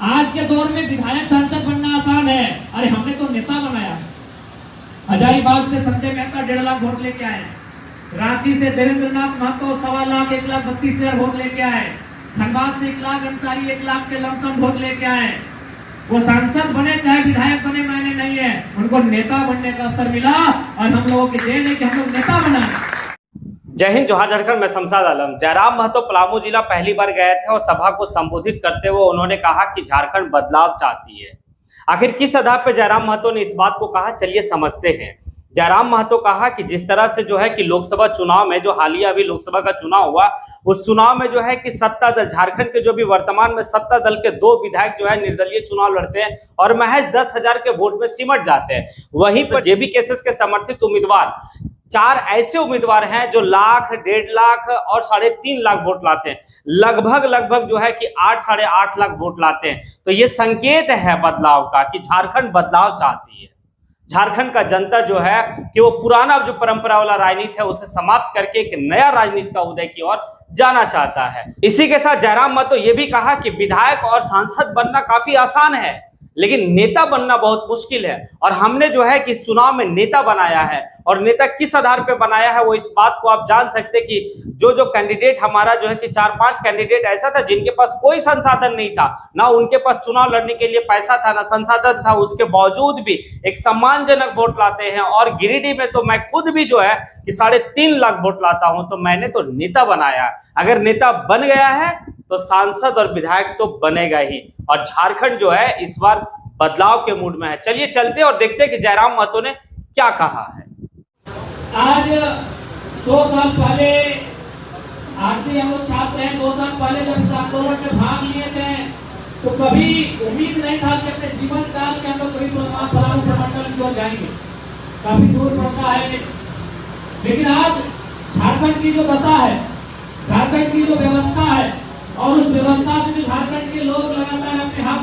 आज के दौर में विधायक सांसद बनना आसान है, अरे हमने तो नेता बनाया। हजारीबाग से संजय मेहता 1.5 लाख वोट लेके आए, रांची से देवेंद्रनाथ महतो 1.25 लाख 1,32,000 वोट लेके आए, धनबाद से 1 लाख अंसारी 1 लाख के लमसम वोट लेके आए। वो सांसद बने चाहे विधायक बने मायने नहीं है, उनको नेता बनने का अवसर मिला और हम लोगों की देन है कि हम लोग नेता बना। जय हिंद, जोहार झारखंड। मैं शमशाद आलम। जयराम महतो पलामू जिला पहली बार गए थे और सभा को संबोधित करते हुए उन्होंने कहा कि झारखंड बदलाव चाहती है। आखिर किस आधार पर जयराम महतो ने इस बात को कहा, चलिए समझते हैं। जयराम महतो कहा कि जिस तरह से जो है कि लोकसभा चुनाव में, जो हालिया अभी लोकसभा का चुनाव हुआ, उस चुनाव में जो है कि सत्ता दल, झारखंड के जो भी वर्तमान में सत्ता दल के 2 विधायक जो है निर्दलीय चुनाव लड़ते हैं और महज 10,000 के वोट में सिमट जाते हैं। वहीं पर जेबी केसेस के समर्थित उम्मीदवार 4 ऐसे उम्मीदवार हैं जो लाख, 1.5 लाख और 3.5 लाख वोट लाते हैं। लगभग जो है कि 8, 8.5 लाख वोट लाते हैं। तो ये संकेत है बदलाव का कि झारखंड बदलाव चाहती है। झारखंड का जनता जो है कि वो पुराना जो परंपरा वाला राजनीति है उसे समाप्त करके एक नया राजनीति का उदय की ओर जाना चाहता है। इसी के साथ जयराम महतो ये भी कहा कि विधायक और सांसद बनना काफी आसान है, लेकिन नेता बनना बहुत मुश्किल है। और हमने जो है कि चुनाव में नेता बनाया है, और नेता किस आधार पे बनाया है वो इस बात को आप जान सकते हैं कि जो कैंडिडेट हमारा जो है कि 4-5 कैंडिडेट ऐसा था जिनके पास कोई संसाधन नहीं था, ना उनके पास चुनाव लड़ने के लिए पैसा था, ना संसाधन था, उसके बावजूद भी एक सम्मानजनक वोट लाते हैं। और गिरिडीह में तो मैं खुद भी जो है कि 3.5 लाख वोट लाता हूं, तो मैंने तो नेता बनाया। अगर नेता बन गया है तो सांसद और विधायक तो बनेगा ही। और झारखंड जो है इस बार बदलाव के मूड में है। चलिए चलते और देखते हैं कि जयराम महतो ने क्या कहा है। आज 2 साल पहले आरती हम लोग छात्र हैं, 2 साल पहले जब इस आंदोलन में भाग लिए थे तो कभी उम्मीद नहीं था कि अपने जीवन काल में हम लोग कभी पलामू प्रमंडल की ओर जाएंगे। काफी दूर पड़ता है, लेकिन आज झारखंड की जो दशा है, झारखंड की जो व्यवस्था है और उस व्यवस्था से जो झारखंड के लोग लगातार अपने हक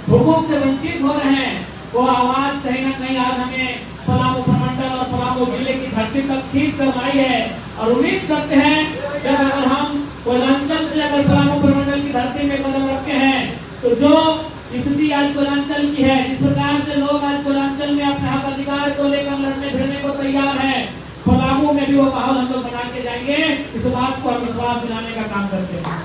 हुकूक से वंचित हो रहे हैं, वो आवाज कहीं न कहीं आज हमें पलामू प्रमंडल और पलामू जिले की धरती तक खींच कर लाई है। और उम्मीद करते हैं कि अगर हम कोयलांचल से अगर पलामू प्रमंडल की धरती में कदम रखते हैं तो जो स्थिति आज कोयलांचल की है, जिस प्रकार से लोग आज कोयलांचल में अपने हक अधिकार को लेकर लड़ने भिड़ने को तैयार है, पलामू में भी वो माहौल हम लोग बना के जाएंगे। इस बात को हम विश्वास दिलाने का काम करते हैं।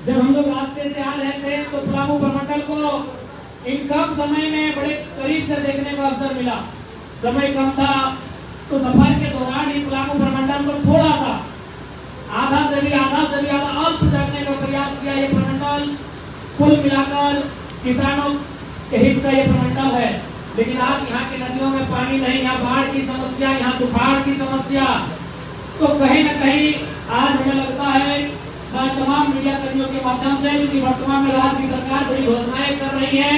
जब हम लोग रास्ते से आ रहे थे तो पलामू प्रमंडल को इन कम समय में बड़े करीब से देखने का अवसर मिला। समय कम था तो सफर के दौरान ही पलामू प्रमंडल को थोड़ा सा आधा से भी ज्यादा अल्प करने का प्रयास किया। ये प्रमंडल कुल मिलाकर किसानों के हित का ये प्रमंडल है, लेकिन आज यहाँ की नदियों में पानी नहीं, यहाँ बाढ़ की समस्या, यहाँ सुखाड़ की समस्या, तो कहीं न कहीं आज हमें लगता है तमाम मीडिया कर्मियों के माध्यम से, क्योंकि वर्तमान में राज्य की सरकार बड़ी घोषणाएं कर रही है,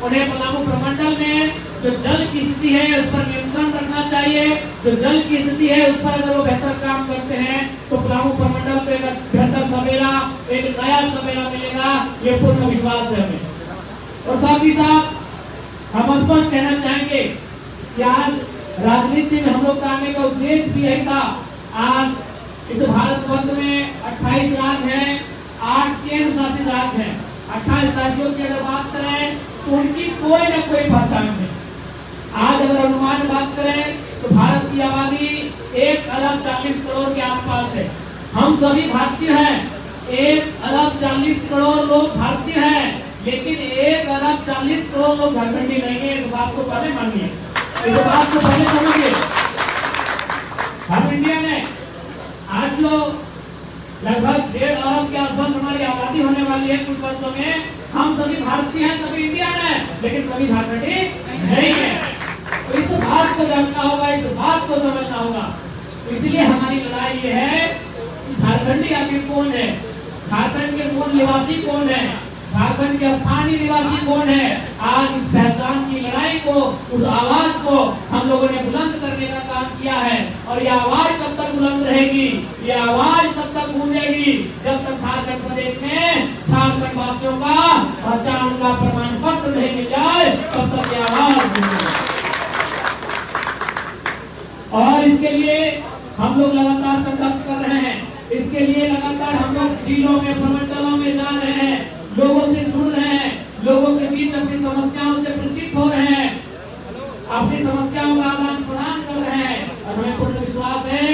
उन्हें पलामू प्रमंडल में जो जल की स्थिति है उस पर नियंत्रण रखना चाहिए। जो जल की स्थिति है उस पर अगर वो बेहतर काम करते हैं तो पलामू प्रमंडल को एक बेहतर सवेरा, एक नया सवेरा मिलेगा, ये पूर्ण विश्वास है हमें। और साथ ही साथ हम स्पष्ट कहना चाहेंगे कि आज राजनीति में हम लोग का आने का उद्देश्य भी यही था। आज इस भारतवर्ष में 28 राज्य हैं, 8 केंद्र शासित राज्य हैं। 28 राज्यों की अगर बात करें तो उनकी कोई न कोई पहचान है। आज अगर अनुमान बात करें तो भारत की आबादी 1 अरब 40 करोड़ के आसपास है। हम सभी भारतीय हैं, 1 अरब 40 करोड़ लोग भारतीय हैं, लेकिन 1 अरब 40 करोड़ लोग झारखंडी नहीं है। इस बात को पहले मानिए, इस बात को पहले समझिए। हम इंडिया में आज जो लगभग 1.5 अरब के आसपास हमारी आबादी होने वाली है कुछ वर्षों में, हम सभी भारतीय हैं, सभी इंडियन हैं, लेकिन सभी झारखंडी नहीं है। तो इस बात को जानना होगा, इस बात को समझना होगा। इसलिए हमारी लड़ाई ये है कि झारखंडी आखिर कौन है, झारखंड के मूल निवासी कौन है, झारखंड के स्थानीय निवासी कौन है। आज इस पहचान की लड़ाई को, उस आवाज को हम लोगों ने बुलंद करने का काम किया है। और ये आवाज कब तक बुलंद रहेगी, ये आवाज तब तक गूंजेगी जब तक झारखंड प्रदेश में झारखंड वासियों का पहचान का प्रमाण पत्र नहीं मिल जाए, तब तक ये आवाज गूंजेगी। और इसके लिए हम लोग लगातार संघर्ष कर रहे हैं। इसके लिए लगातार हम लोग जिलों में, प्रमंडलों में जा रहे हैं, लोगों से जुड़ रहे हैं, लोगों के बीच अपनी समस्याओं से परिचित हो रहे हैं, अपनी समस्याओं का आदान प्रदान कर रहे हैं। और हमें पूर्ण विश्वास है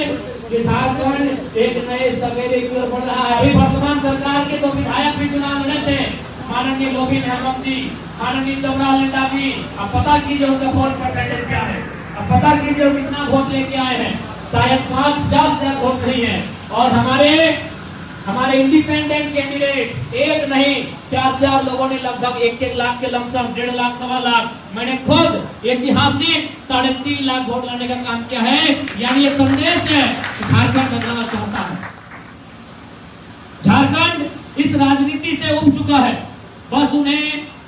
कि झारखंड एक नए सवेरे की ओर बढ़ रहा है। अभी वर्तमान सरकार के तो विधायक भी चुनाव लड़े थे, माननीय लोभी मेहमद जी, माननीय चमरा लंडा जी। अब पता कीजिए उनका वोट परसेंटेज क्या है, अब पता कीजिए कितना वोट लेके आए हैं। शायद 5-10 वोट नहीं है। और हमारे इंडिपेंडेंट कैंडिडेट एक नहीं 4 लोगों ने लगभग 1-1 लाख के लमसम 1.5 लाख 1.25 लाख, मैंने खुद ऐतिहासिक 3.5 लाख वोट लाने का काम किया है। यानी ये संदेश है कि झारखंड बदलाना चाहता है। झारखंड इस राजनीति से उब चुका है। बस उन्हें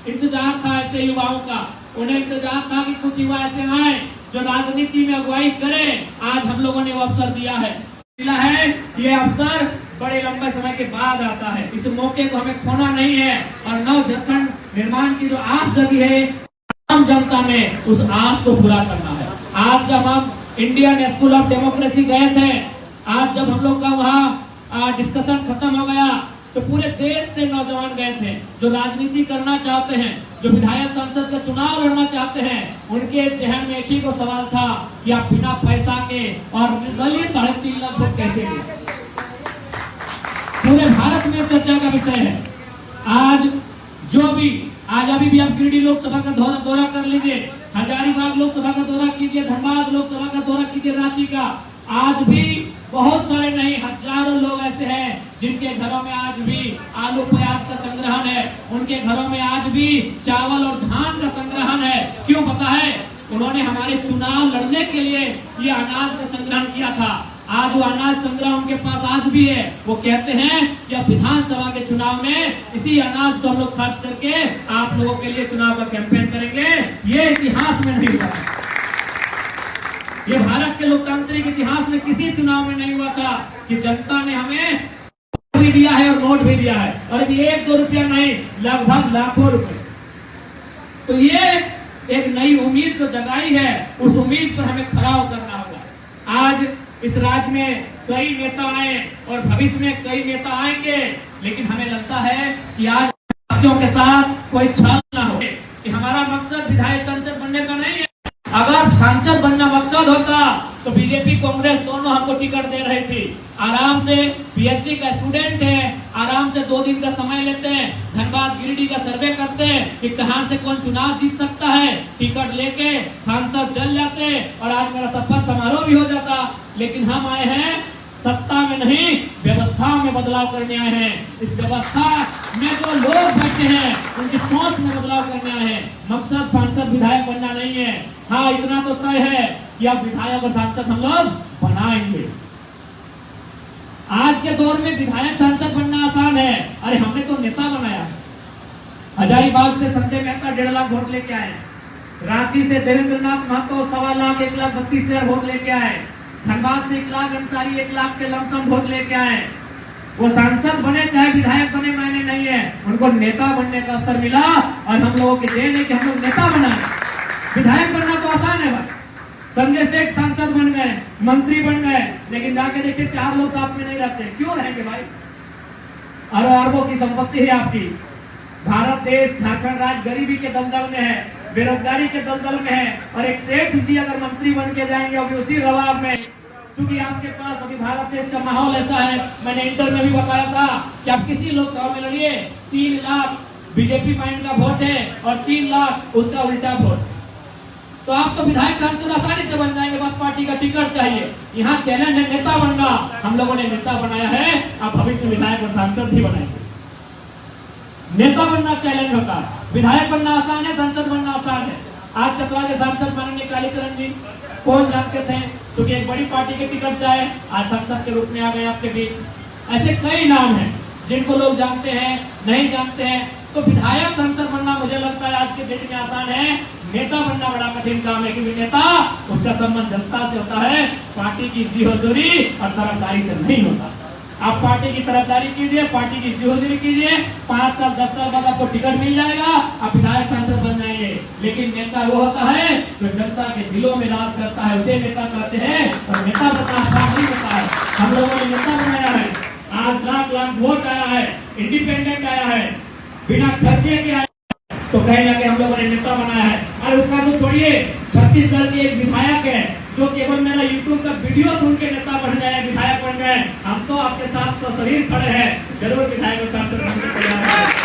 इंतजार था ऐसे युवाओं का, उन्हें इंतजार था कि कुछ युवा ऐसे आए जो राजनीति में अगुवाई करें। आज हम लोगों ने वो अवसर दिया है। ये अवसर बड़े लंबे समय के बाद आता है। इस मौके को हमें खोना नहीं है और नव झारखंड निर्माण की जो आस जगी है आम जनता में, उस आस को पूरा करना है। आज जब हम इंडियन स्कूल ऑफ डेमोक्रेसी गए थे, आज जब हम लोग का वहाँ डिस्कशन खत्म हो गया, तो पूरे देश से नौजवान गए थे जो राजनीति करना चाहते हैं, जो विधायक संसद का चुनाव लड़ना चाहते हैं। उनके जहन में एक ही को सवाल था कि आप बिना पैसा के और निर्दलीय 3.5 लाख वोट कैसे दें। पूरे भारत में चर्चा का विषय है। आज अभी भी आप गिरिडीह लोकसभा का दौरा कर लीजिए, हजारीबाग लोकसभा का दौरा कीजिए, धनबाद लोकसभा का दौरा कीजिए, रांची का। आज भी बहुत सारे नहीं, हजारों लोग ऐसे हैं जिनके घरों में आज भी आलू प्याज का संग्रहण है, उनके घरों में आज भी चावल और धान का संग्रहण है। क्यों पता है? उन्होंने हमारे चुनाव लड़ने के लिए ये अनाज का संग्रहण किया था। आज वो अनाज संग्रह उनके पास आज भी है। वो कहते हैं कि अब विधानसभा के चुनाव में इसी अनाज को हम लोग खर्च करके आप लोगों के लिए चुनाव का कैंपेन करेंगे। ये इतिहास में नहीं हुआ, ये भारत के लोकतांत्रिक इतिहास में किसी चुनाव में नहीं हुआ था कि जनता ने हमें भी दिया है और नोट भी दिया है, और 1-2 रुपया नहीं, लगभग लाखों रुपए। तो ये एक नई उम्मीद जो जगाई है, उस उम्मीद पर हमें खरा उतरना होगा। आज इस राज्य में कई नेता आए और भविष्य में कई नेता आएंगे, लेकिन हमें लगता है कि आज बच्चों के साथ कोई छल ना हो कि हमारा मकसद विधायक सांसद बनने का नहीं है। अगर सांसद बनना मकसद होता तो बीजेपी कांग्रेस दोनों हमको टिकट दे रही थी। आराम से पीएचडी का स्टूडेंट है, आराम से 2 दिन का समय लेते हैं, धनबाद गिरिडीह का सर्वे करते हैं कि कहां से कौन चुनाव जीत सकता है, टिकट लेके सांसद चल जाते और आज मेरा शपथ समारोह भी हो जाता। लेकिन हम आए हैं सत्ता में नहीं, व्यवस्था में बदलाव करने आए हैं। इस व्यवस्था में जो लोग बैठे हैं उनकी सोच में बदलाव करने आए हैं। मकसद सांसद विधायक बनना नहीं है। हाँ, इतना तो तय है कि अब विधायक और सांसद हम लोग बनाएंगे। आज के दौर में विधायक सांसद बनना आसान है। अरे हमने तो नेता बनाया। हजारीबाग से संजय मेहता 1.5 लाख वोट लेके आए, रांची से देवेंद्र नाथ महतो 1.25 लाख 1,32,000 वोट लेके आए, धनबाद से 1 लाख अंसारी 1 लाख के लमसम वोट लेके आए। वो सांसद बने चाहे विधायक बने मायने नहीं है, उनको नेता बनने का अवसर मिला और हम लोगों के देन है कि हम लोग नेता बनाए। विधायक बनना तो आसान है भाई, संजय शेख सांसद बन गए, मंत्री बन गए, लेकिन जाके देखिए 4 लोग साथ में नहीं रहते। क्यों रहेंगे भाई? अरबों की संपत्ति है आपकी। भारत देश, झारखंड राज्य गरीबी के दलदल में है, बेरोजगारी के दलदल में है, और एक सेठ जी अगर मंत्री बन के जाएंगे अभी उसी रवाब में, क्योंकि आपके पास अभी भारत देश का माहौल ऐसा है। मैंने इंटर में भी बताया था कि आप किसी लोकसभा में लड़िए, 3 लाख बीजेपी माइंड का वोट है और 3 लाख उसका उल्टा वोट, तो आप तो विधायक सांसद आसानी से बन जाएंगे। बस पार्टी का टिकट चाहिए। यहाँ चैलेंज है नेता बनना, हम लोगों ने नेता बनाया है, आप भविष्य में विधायक और सांसद भी बनाएंगे। नेता बनना चैलेंज होता है, विधायक बनना आसान है, सांसद बनना आसान है। आज चतरा के सांसद माननीय कालीचरण जी कौन जानते थे, क्योंकि एक बड़ी पार्टी के टिकट से आए, आज सांसद के रूप में आ गए आपके बीच। ऐसे कई नाम हैं जिनको लोग जानते हैं, नहीं जानते हैं। तो विधायक सांसद बनना मुझे लगता है आज के डेट में आसान है, नेता बनना बड़ा कठिन काम है, क्योंकि नेता उसका संबंध जनता से होता है, पार्टी की जिहोदरी और तरफदारी से नहीं होता। आप पार्टी की तरफदारी कीजिए, पार्टी की जिहोदरी कीजिए, 5 साल 10 साल बाद आपको टिकट मिल जाएगा, आप विधायक सांसद बन जाएंगे। लेकिन नेता वो होता है जो जनता के दिलों में राज करता है, उसे नेता कहते हैं। और नेता बनना आसान नहीं होता है, हम लोगों ने नेता बनाया है। आज लाख लाख वोट आया है, इंडिपेंडेंट आया है, बिना खर्चे के आया, तो कहीं ना कहीं हम लोगों ने नेता बनाया है। और उसका तो छोड़िए, छत्तीसगढ़ के एक विधायक है जो केवल मेरा यूट्यूब का वीडियो सुन के नेता बन गए, विधायक बन गए। हम तो आपके साथ सशरीर खड़े हैं, जरूर विधायक के साथ